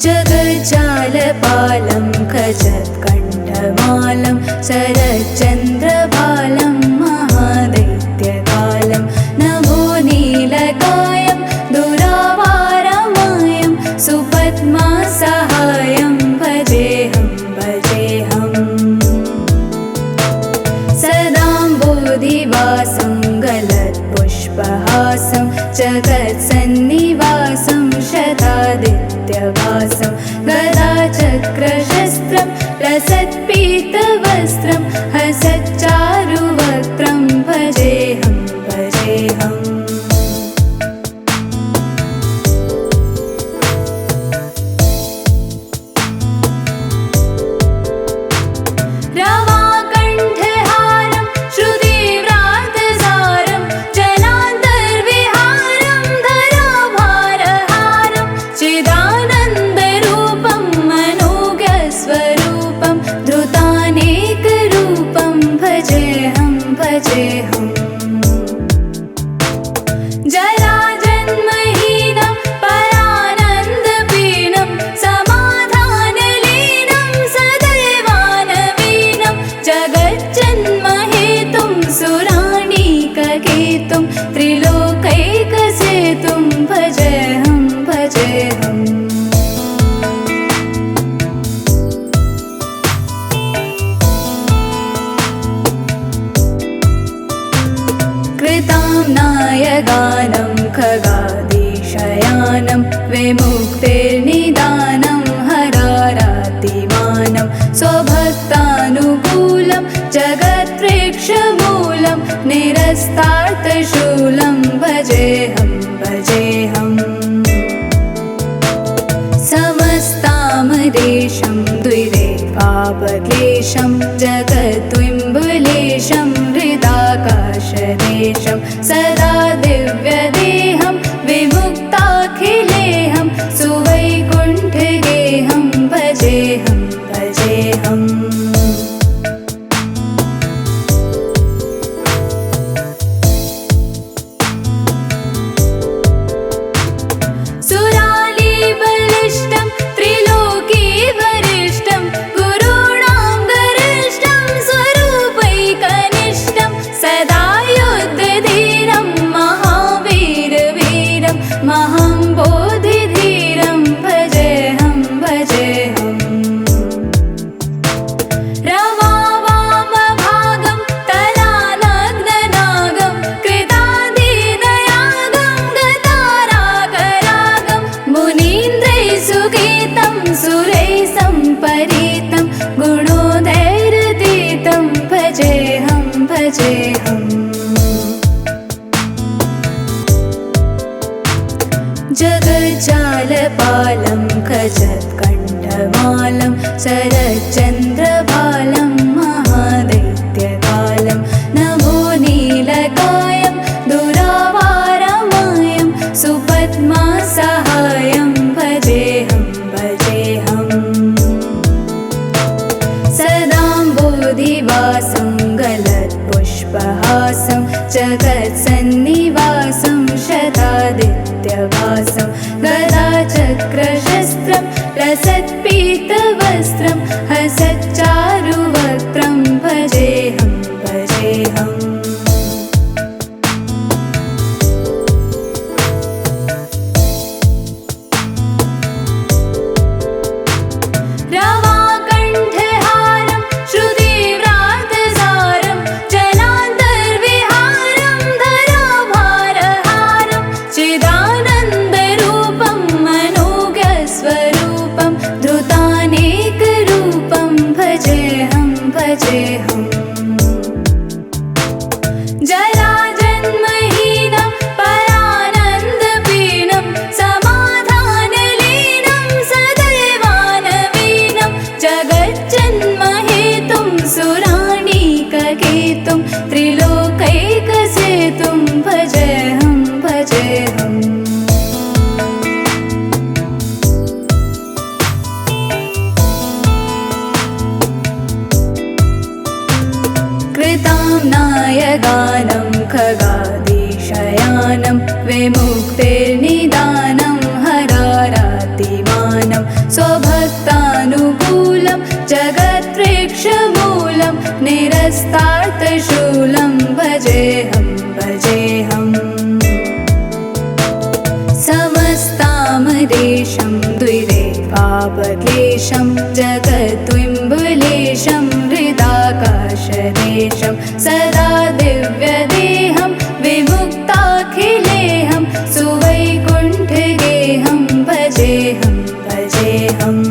जगज्जालपालं खचत्कण्ठमालं शरच्चन्द्रबालं महादैत्यकालं नभो नीलकायं दुरावारमायं सुपद्मासहायं भजेऽहं भजेऽहम् सदाम्बोधिवासं गलत्पुष्पहासं जगत्सन्निवासं शतादित्यवासं गदाचक्रशस्त्रं लसत्पीतवस्त्रं हसच्चारुवक्त्रं भजेऽहं भजेऽहम् रवाकण्ठहारं श्रुतिव्रातसारं जनान्तर्विहारं धराभारहारं चिदानन्दरूपं मनोज्ञस्वरूपं धृतानेकरूपं भजेऽहं भजेऽहम् जराजन्महीनं परानन्दपीनं समाधानलीनं सदैवानवीनं जगज्जन्महेतुं सुराणीककेतुं त्रिलोकैकसेतुं भजेऽहं भजेऽहम् कृतां नायगानं खगादीशयानं विमुक्तिर्निदानं हरारातिमानं स्वभक्तानुकूलं जगत्प्रेक्षमूलं निरस्तार्थशूलं भजेऽहं भजेऽहम् समस्तामरेशं द्विरेफापक्लेशं जगद्विम्बुलेशं हृदाकाशदेशं सदा दिव्यदेहं विमुक्ताखिलेहं सुवैकुण्ठगेहं भजेऽहं भजेऽहम् सुरालीबलिष्ठं त्रिलोकीवरिष्ठं गुरूणां गरिष्ठं स्वरूपैकनिष्ठं सदा युद्धधीरं महावीरवीरं महाम्बोधिधीरं भजेऽहं भजेऽहम् रवावामभागं तलानग्ननागं कृतादीनयागं गतारागरागं मुनीन्द्रैः सुगीतं सुरैः सम्परीतं गुणोदैरतीतं भजेऽहं भजेऽहम् जगज्जालपालं खचत्कण्ठमालं शरच्चन्द्रबालं महादैत्यकालं नभो नीलकायं दुरावारमायं सुपद्मासहायं भजेऽहं भजेऽहम् सदाम्बोधिवासं गलत्पुष्पहासं जगत्सन्निवासं शतादित्यवासं गदाचक्रशस्त्रं लसत्पीतवस्त्रं हसच्चारुवक्त्रं भजेऽहं भजेऽहम् रवाकण्ठहारं श्रुतिव्रातसारं जनान्तर्विहारं धराभारहारं चिदानन्दरूपं मनोज्ञस्वरूपं धृतानेकरूपं भजेऽहं भजेऽहम् जराजन्महीनं परानन्दपीनं समाधानलीनं सदैवानवीनं जगज्जन्महेतुं सुराणीककेतुं त्रिलोकैकसेतुं भजेऽहं भजेऽहम् कृतां नायगानं खगादीशयानं विमुक्तिर्निदानं हरारातिमानं भजेऽहम् समस्तामरेशं द्विरेवावक्लेशं जगद्विम्बुलेशं हृदाकाशदेशं सदा दिव्यदेहं विमुक्ताखिलेऽहं सुवैकुण्ठगेहं भजेऽहं भजेऽहम्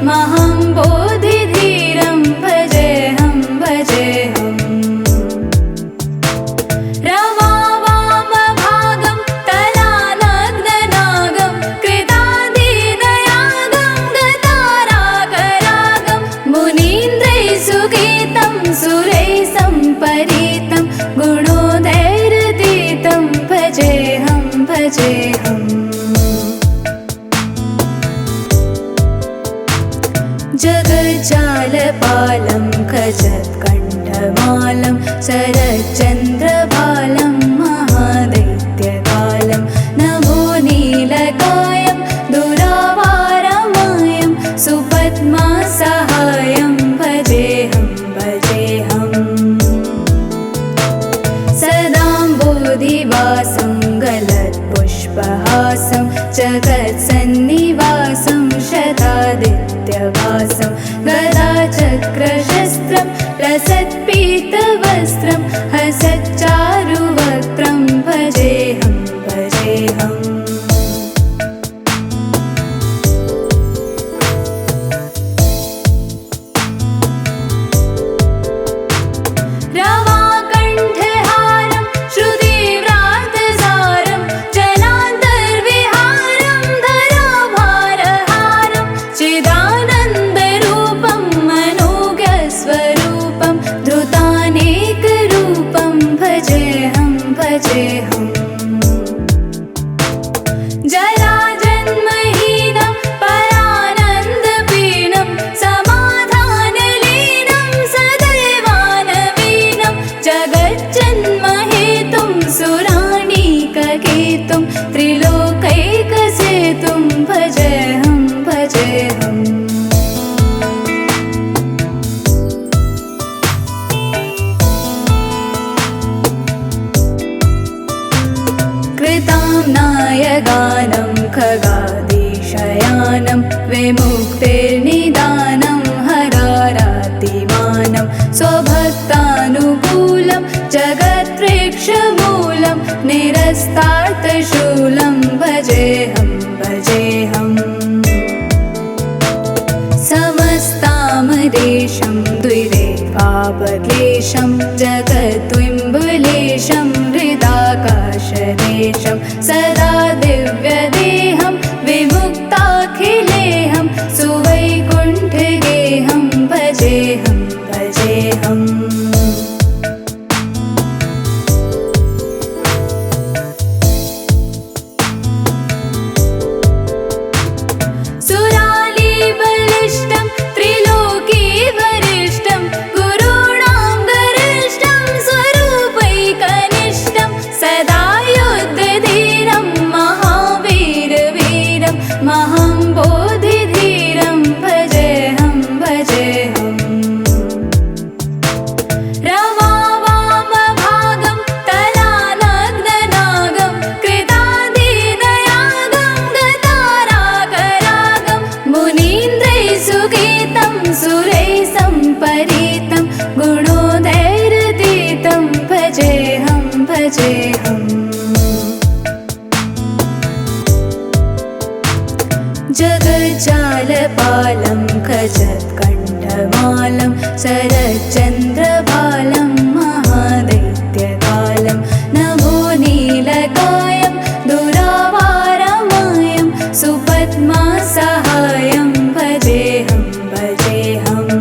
महं बोधिधीरं भजेऽहं भजेऽहम् रमावामभागं तलानग्ननागं कृतादिदयागं गतारागरागं मुनीन्द्रैः सुगीतं सुरैः सम्परीतं गुणोदैरतीतं भजेऽहं भजेऽहम् जगज्जालपालं खजत्कण्ठमालं शरच्चन्द्रबालं महादैत्यकालं नभो नीलकायं दुरावारमायं सुपद्मासहायं भजेऽहं भजेऽहम् सदाम्बोधिवासं गलत्पुष्पहासं जगत्सन्निवासं शतादित्यवासं गदाचक्रशस्त्रं लसत्पीतवस्त्रं हसच्चारुवक्त्रं भजेऽहं भजेऽहम् जराजन्महीनं परानन्दपीनं समाधानलीनं सदैवानवीनं जगज्जन्महेतुं सुराणीककेतुं त्रिलोकैकसेतुं भजेऽहं भजेऽहम् कृताम्नायगानं खगादिशयानं विमुक्तिर्निदानं हरारातिमानं स्वभक्तानुकूलं जगत्प्रेक्षमूलं निरस्तार्थशूलं भजेऽहं भजेऽहम् समस्तामरेशं द्विरेवावक्लेशं जगद्विम्बुलेशं हृदाकाशदेशं सदा दिव्यदेहं विमुक्ताखिलेऽहं सुवैकुण्ठगेहं भजेऽहं भजेऽहम् महं बोधिधीरं भजेऽहं भजेऽहम् रमावामभागं तलानग्ननागं कृतादिदयागं गतारागरागं मुनीन्द्रैः सुगीतं सुरैः सम्परीतं गुणोदैरतीतं भजेऽहं भजेऽहम् जगज्जालपालं खजत्कण्ठमालं शरच्चन्द्रबालं महादैत्यकालं नभो नीलकायं दुरावारमायं सुपद्मासहायं भजेऽहं भजेऽहम्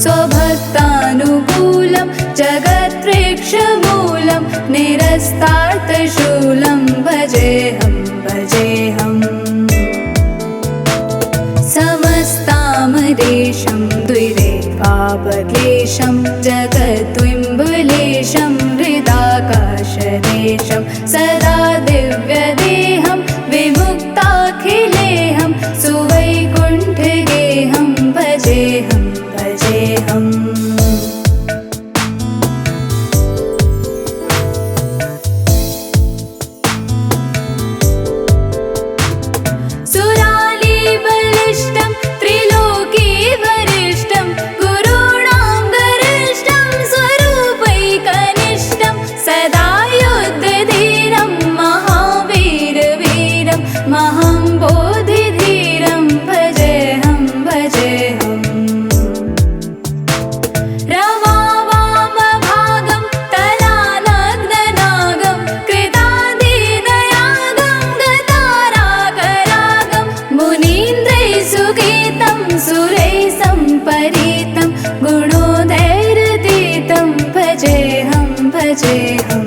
स्वभक्तानुकूलं जगत्प्रेक्षमूलं निरस्तार्थशूलं भजेऽहं भजेऽहम् समस्तामरेशं द्विरेवापक्लेशं जगद्विम्बुलेशं हृदाकाशदेशं सदा दिव्यदेहं विमुक्ताखिलेऽहं सुवैकुण्ठगेहं भजेऽहं भजेऽहम् सुरालीबलिष्ठं त्रिलोकीवरिष्ठं गुरूणां गरिष्ठं स्वरूपैकनिष्ठं सदा युद्धधीरं महावीरवीरं महाम्बोधिधीरं भजेऽहं भजेऽहम् रमावामभागं तलानग्ननागं कृतादीनयागं गतारागरागं मुनीन्द्रैः सुगीतं सुरैः सम्परीतं गुणोदैरतीतं भजेऽहं भजेऽहम्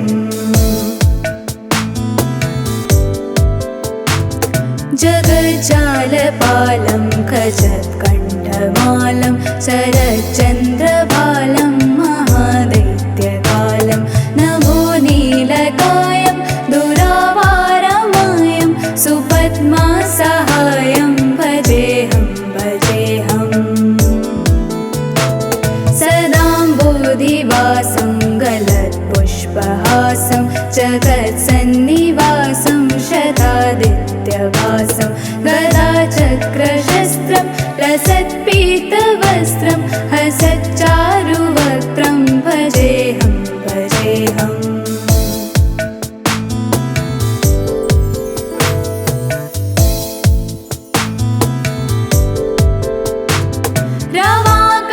जगज्जालपालं खजत्कण्ठमालं शरच्चन्द्रबालं महादैत्यकालं नभो नीलकायं दुरावारमायं सुपद्मासहायं भजेऽहं भजेऽहम् सदाम्बोधिवासं गलत्पुष्पहासं जगत्सन्निवासं शतादित्यवासं गदाचक्रशस्त्रं लसत्पीतवस्त्रं हसच्चारुवक्त्रं भजेऽहं भजेऽहम्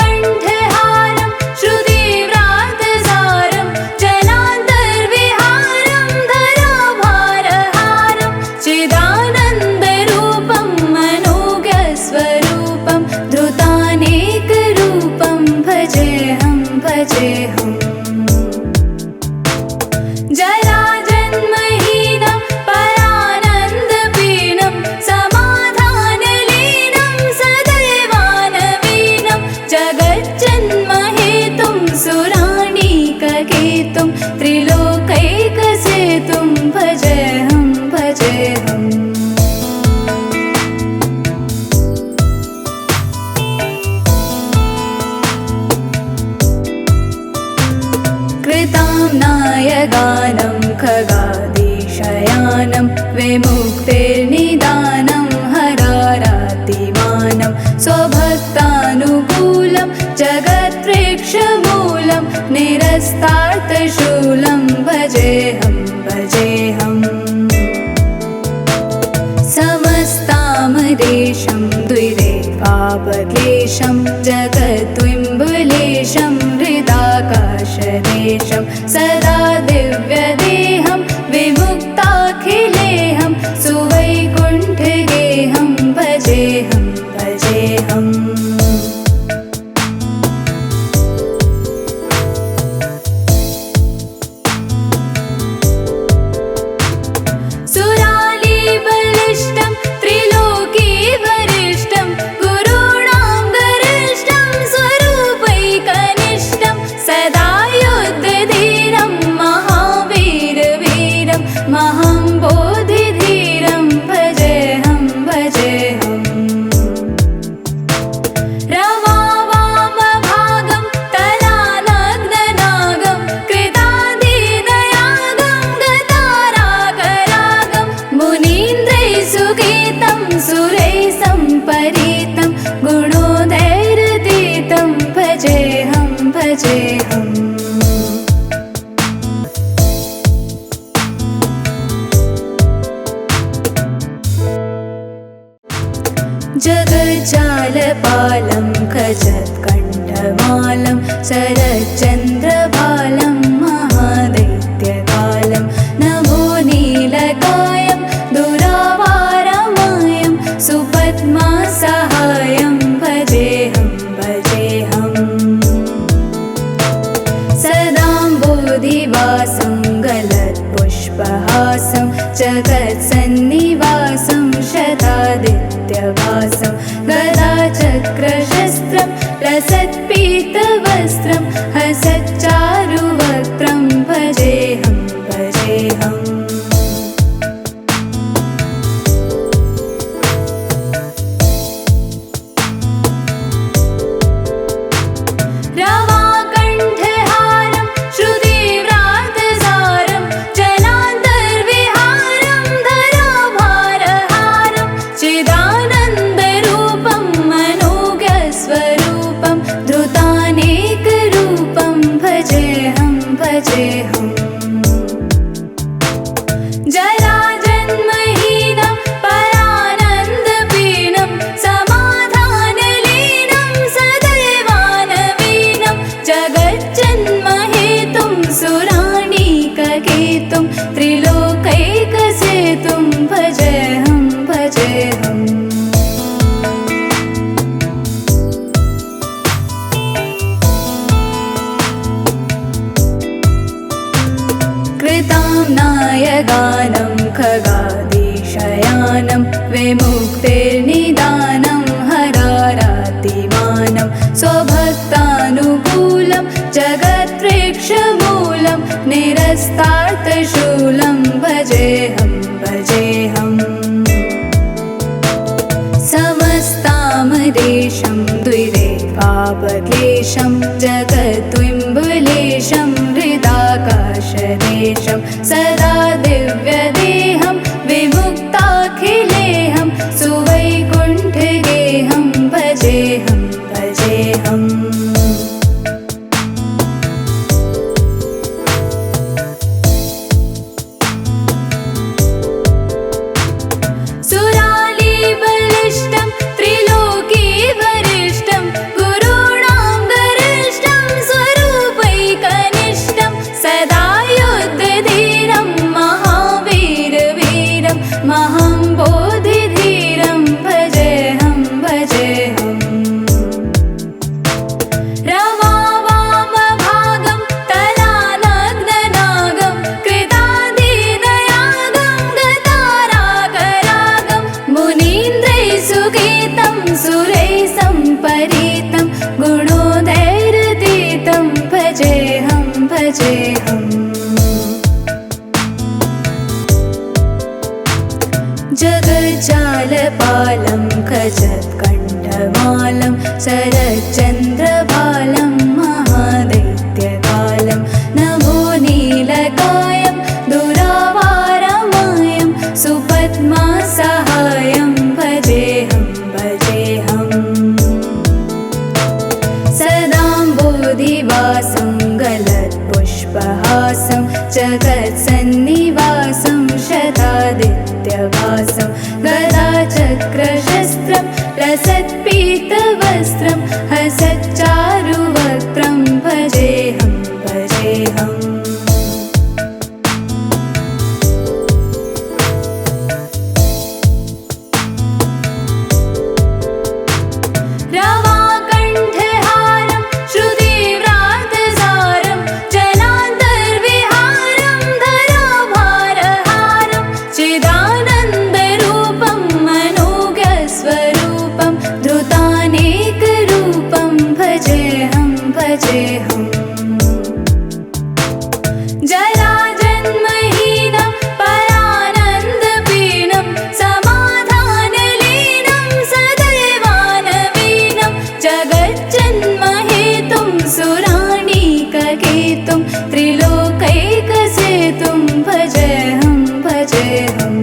रवाकण्ठहारं श्रुतिव्रातसारं जलान्तर्विहारं धराभारहारं चिदानन्दरूपं मनोज्ञस्वरूपं धृतानेकरूपं भजेऽहं भजेऽहम् जराजन्महीनं परानन्दपीनं समाधानलीनं सदैवानवीनं जगज्जन्महेतुं सुराणीककेतुं त्रिलोकैकसेतुं भजेऽहं भजेऽहम् कृतां नायगानं खगादीशयानं विमुक्तिर्निदानं हरारातिमानं स्वभक्तानुकूलं जगत्प्रेक्षमूलं निरस्तार्थशूलं भजेऽहं भजेऽहम् समस्तामरेशं द्विरेवापक्लेशं जगद्विम्बुलेशं हृदाकाशदेशं सदा दिव्यदेहं विमुक्ताखिलेऽहं सुवैकुण्ठगेहं भजेऽहं भजेऽहम् सुरालीबलिष्ठं त्रिलोकीवरिष्ठं गुरूणां गरिष्ठं स्वरूपैकनिष्ठं सदा युद्धधीरं महावीरवीरं महाम्बोधिधीरं भजेऽहं भजेऽहम् रमावामभागं तलानग्ननागं कृतादीनयागं गतारागरागं मुनीन्द्रैः सुगीतं सुरैः सम्परीतं गुणोदैरतीतं भजेऽहं भजेऽहम् जगज्जालपालं खजत्कण्ठमालं शरच्चन्द्रबालं महादैत्यकालं नभो नीलकायं दुरावारमायं सुपद्मासहायं भजेऽहं भजेऽहम् लसत्पीतवस्त्रं हसच्चारुवक्त्रं भजेऽहं भजेऽहम् रवाकण्ठहारं श्रुतिव्रातसारं जनान्तर्विहारं धराभारहारं चिदानन्दरूपं मनोज्ञस्वरूपं धृतानेकरूपं भजेऽहं भजेऽहम् जराजन्महीनं परानन्दपीनं समाधानलीनं सदैवानवीनं जगज्जन्महेतुं सुराणीककेतुं त्रिलोकैकसेतुं भजेऽहं भजेऽहम् कृताम्नायगानं खगादिशयानं विमुक्तिर्निदानं हरारातिमानं स्वभक्तानुकूलं जगत्प्रेक्षमूलं निरस्तार्थशूलं भजेऽहं भजेऽहम् समस्तामरेशं द्विरेफापक्लेशं जगत्विम्बुलेशं हृदाकाशदेशं सदा दिव्यदेहं विमुक्ताखिलेहं सुवैकुण्ठगेहं भजेऽहं भजेऽहम् सुरालीबलिष्ठं त्रिलोकीवरिष्ठं गुरूणां गरिष्ठं स्वरूपैकनिष्ठं सदा युद्धधीरं महावीरवीरं महाम्बोधिधीरं भजेऽहं भजेऽहम् रमावामभागं तलानग्ननागं कृतादिदयागं गतारागरागं मुनीन्द्रैः सुगीतं सुरैः सम्परीतं गुणोदैरतीतं भजेऽहं भजेऽहम् जगज्जालपालं खचत्कण्ठमालं शरच्चन्द्रबालं महादैत्यकालं नभो नीलकायं दुरावारमायं सुपद्मासहायं भजेऽहं भजेऽहम् सदाम्बोधिवासं गलत्पुष्पहासं जगत्सन्निवासं शतादित्यवासं गदाचक्रशस्त्रं लसत्पीतवस्त्रं हसच्चारुवक्त्रं भजेऽहं भजेऽहम् रवाकण्ठहारं श्रुतिव्रातसारं जनान्तर्विहारं धराभारहारं चिदानन्दरूपं मनोज्ञस्वरूपं धृतानेकरूपं भजेऽहं भजेऽहम् जराजन्महीनं परानन्दपीनं समाधानलीनं सदैवानवीनं जगज्जन्महेतुं सुराणीककेतुं त्रिलोकैकसेतुं भजेऽहं भजेऽहम्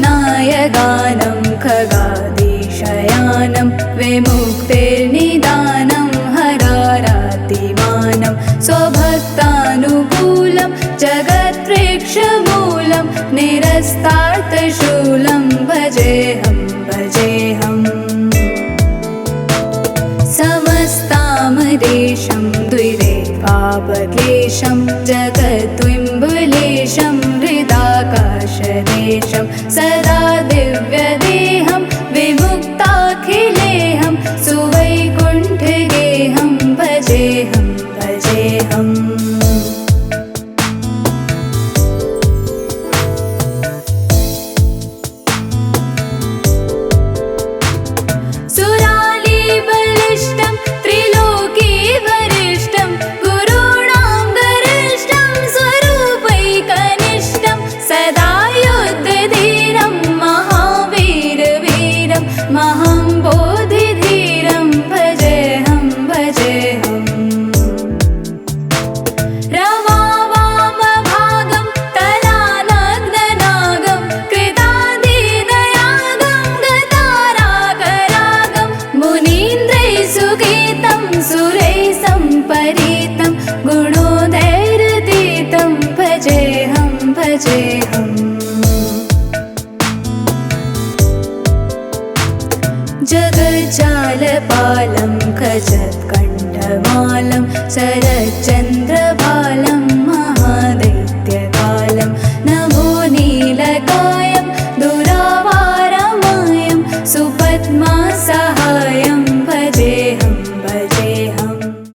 कृताम्नायगानं खगादिशयानं विमुक्तिर्निदानं हरारातिमानं स्वभक्तानुकूलं जगत्प्रेक्षमूलं निरस्तार्थशूलं भजेऽहं भजेऽहम् समस्तामरेशं द्विरेफापक्लेशं जगत्विम्बुलेशं हृदाकाशदेशं सदा दिव्यदेहं विमुक्ताखिलेहं सुवैकुण्ठगेहं भजेऽहं भजेऽहम् भजे